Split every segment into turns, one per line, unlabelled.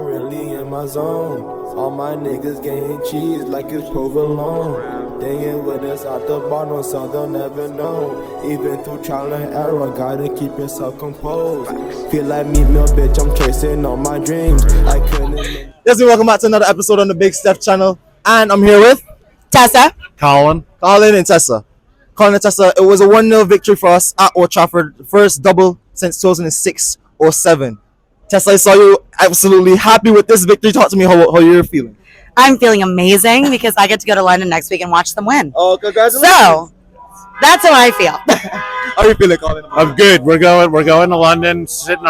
really in my zone. All my niggas getting cheese like it's provolone. They ain't with us out the bottom, so they'll never know. Even through trial and error, gotta keep yourself composed. Feel like me, little bitch, I'm chasing all my dreams. I couldn't.
Yes, welcome back to another episode on the Big Steph channel. And I'm here with
Tessa.
Colin and Tessa. Colin and Tessa, it was a 1-0 victory for us at Old Trafford. First double since 2006-07. Tessa, I saw you absolutely happy with this victory. Talk to me how you're feeling.
I'm feeling amazing because I get to go to London next week and watch them win.
Oh, congratulations.
So, that's how I feel.
How are you feeling, Colin?
I'm good. We're going to London, sit in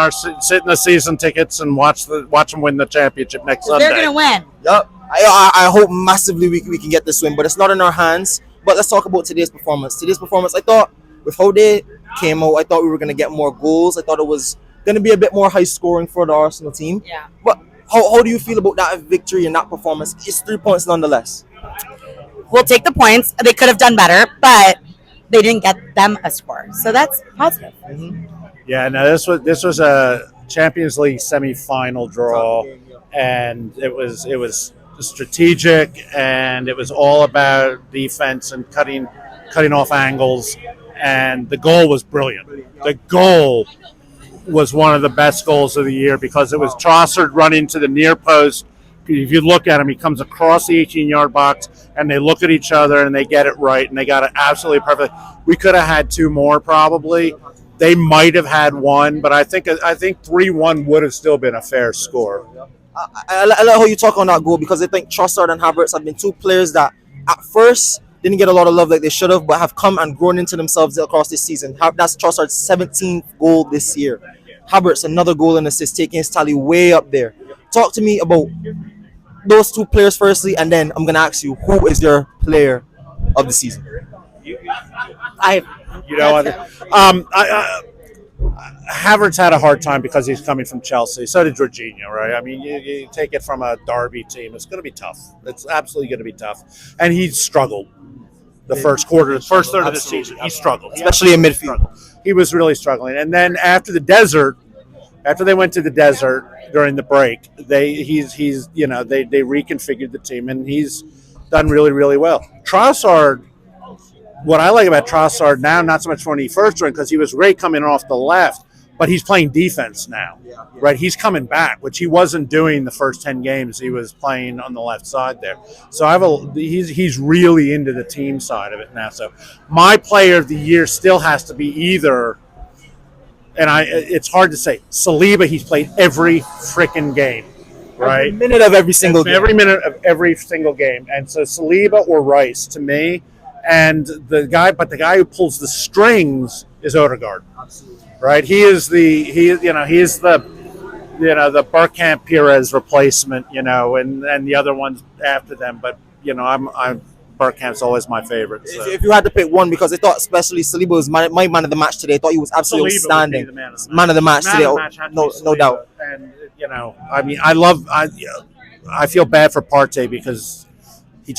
the season tickets and watch them win the championship next Sunday.
They're going to win.
Yep. I hope massively we can get this win, but it's not in our hands. But let's talk about today's performance. I thought with how they came out, I thought we were going to get more goals. I thought it was going to be a bit more high scoring for the Arsenal team.
Yeah.
But how do you feel about that victory and that performance? It's 3 points nonetheless.
We'll take the points. They could have done better, but they didn't get them a score. So that's positive.
Yeah, no, this was a Champions League semi-final draw, and it was strategic, and it was all about defense and cutting off angles, and the goal was brilliant. The goal was one of the best goals of the year because it was Trossard running to the near post. If you look at him, he comes across the 18-yard box, and they look at each other, and they get it right, and they got it absolutely perfect. We could have had two more probably. They might have had one, but I think 3-1 would have still been a fair score.
I like how you talk on that goal because I think Trossard and Havertz have been two players that at first didn't get a lot of love like they should have, but have come and grown into themselves across this season. That's Trossard's 17th goal this year. Havertz, another goal and assist, taking his tally way up there. Talk to me about those two players firstly, and then I'm going to ask you, who is your player of the season?
Havertz had a hard time because he's coming from Chelsea. So did Jorginho, right? I mean, you take it from a Derby team. It's going to be tough. It's absolutely going to be tough. And he struggled the first third of the season. He struggled.
Especially in midfield.
He was really struggling. And then after they went to the desert during the break, they reconfigured the team, and he's done really, really well. Trossard, what I like about Trossard now, not so much when he first joined, because he was great coming off the left, but he's playing defense now, right? He's coming back, which he wasn't doing the first 10 games. He was playing on the left side there. So he's really into the team side of it now. So my player of the year still has to be either, and it's hard to say, Saliba. He's played every freaking game, right?
Every minute of every single game.
Every minute of every single game. And so Saliba or Rice to me, and the guy who pulls the strings is Odegaard. Absolutely. Right? He is the Bergkamp Perez replacement, and the other ones after them. But I'm Bergkamp's always my favorite. So.
If you had to pick one, because I thought especially Saliba was my man of the match today. I thought he was absolutely outstanding. Man of the match today, no doubt.
And I feel bad for Partey because he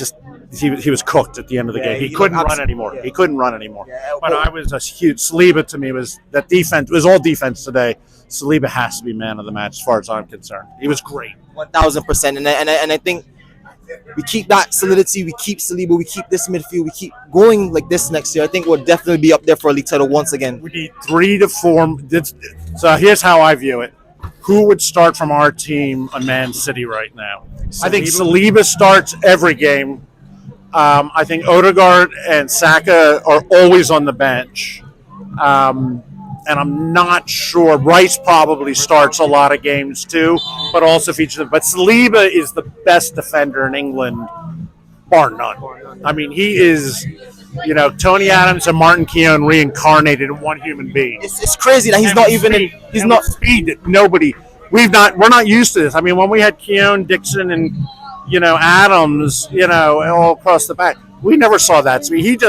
was cooked at the end of the game. He couldn't run anymore. Yeah. He couldn't run anymore. Yeah, but I was a huge Saliba to me was that defense. It was all defense today. Saliba has to be man of the match as far as I'm concerned. He was great.
1,000%. And I think we keep that solidity. We keep Saliba. We keep this midfield. We keep going like this next year. I think we'll definitely be up there for a league title once again.
We need 3 to 4. So here's how I view it. Who would start from our team on Man City right now? I think Saliba starts every game. I think Odegaard and Saka are always on the bench. And I'm not sure. Rice probably starts a lot of games too, but also features them. But Saliba is the best defender in England, bar none. I mean, he is, Tony Adams and Martin Keown reincarnated in one human being.
It's crazy that he's not even in. He's not
speed that nobody. We're not used to this. I mean, when we had Keown, Dixon, and Adams, all across the back, we never saw that speed.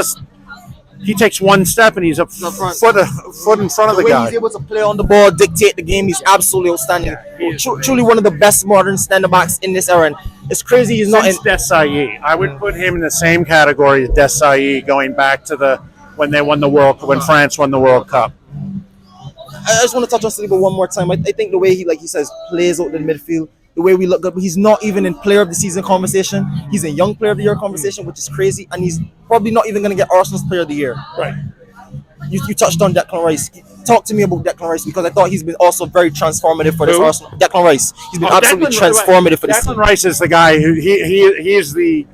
He takes one step and he's a foot in front of the guy.
He's able to play on the ball, dictate the game. He's absolutely outstanding. Truly one of the best modern center backs in this era. And it's crazy he's not in.
Desailly. I would put him in the same category as Desailly, going back to when France won the World Cup.
I just want to touch on Saliba one more time. I think the way he says plays out in the midfield, the way we look good. But he's not even in player of the season conversation. He's in young player of the year conversation, which is crazy. And he's probably not even going to get Arsenal's player of the year.
Right.
You touched on Declan Rice. Talk to me about Declan Rice because I thought he's been also very transformative for this
Who?
Arsenal. Declan Rice. He's been absolutely transformative for this
Declan
team.
Rice is the guy who he is the.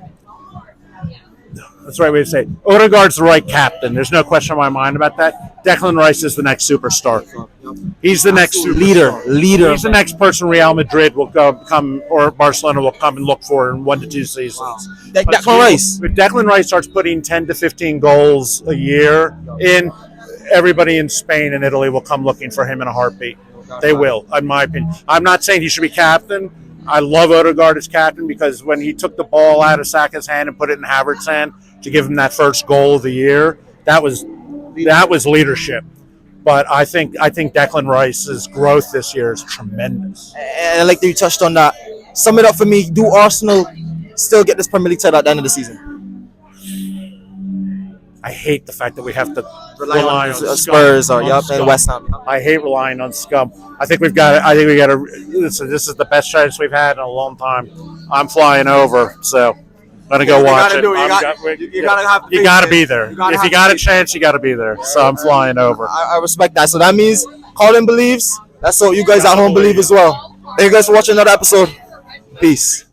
That's the right way to say it. Odegaard's the right captain. There's no question in my mind about that. Declan Rice is the next superstar. He's the next
Leader.
He's the next person Real Madrid will come or Barcelona will come and look for in 1 to 2 seasons.
Declan Rice.
If Declan Rice starts putting 10 to 15 goals a year in, everybody in Spain and Italy will come looking for him in a heartbeat. They will, in my opinion. I'm not saying he should be captain. I love Odegaard as captain because when he took the ball out of Saka's hand and put it in Havertz's hand to give him that first goal of the year, that was leadership. But I think Declan Rice's growth this year is tremendous.
And I like that you touched on that. Sum it up for me. Do Arsenal still get this Premier League title at the end of the season?
I hate the fact that we have to
Rely on Spurs or and West Ham.
I hate relying on scum. I think we got to. This is the best chance we've had in a long time. I'm flying over, so I'm gonna go watch it. You gotta be there. If you got a chance, you gotta be there. So I'm flying over.
I respect that. So that means Colin believes. That's what you guys at home believe as well. Thank you guys for watching another episode. Peace.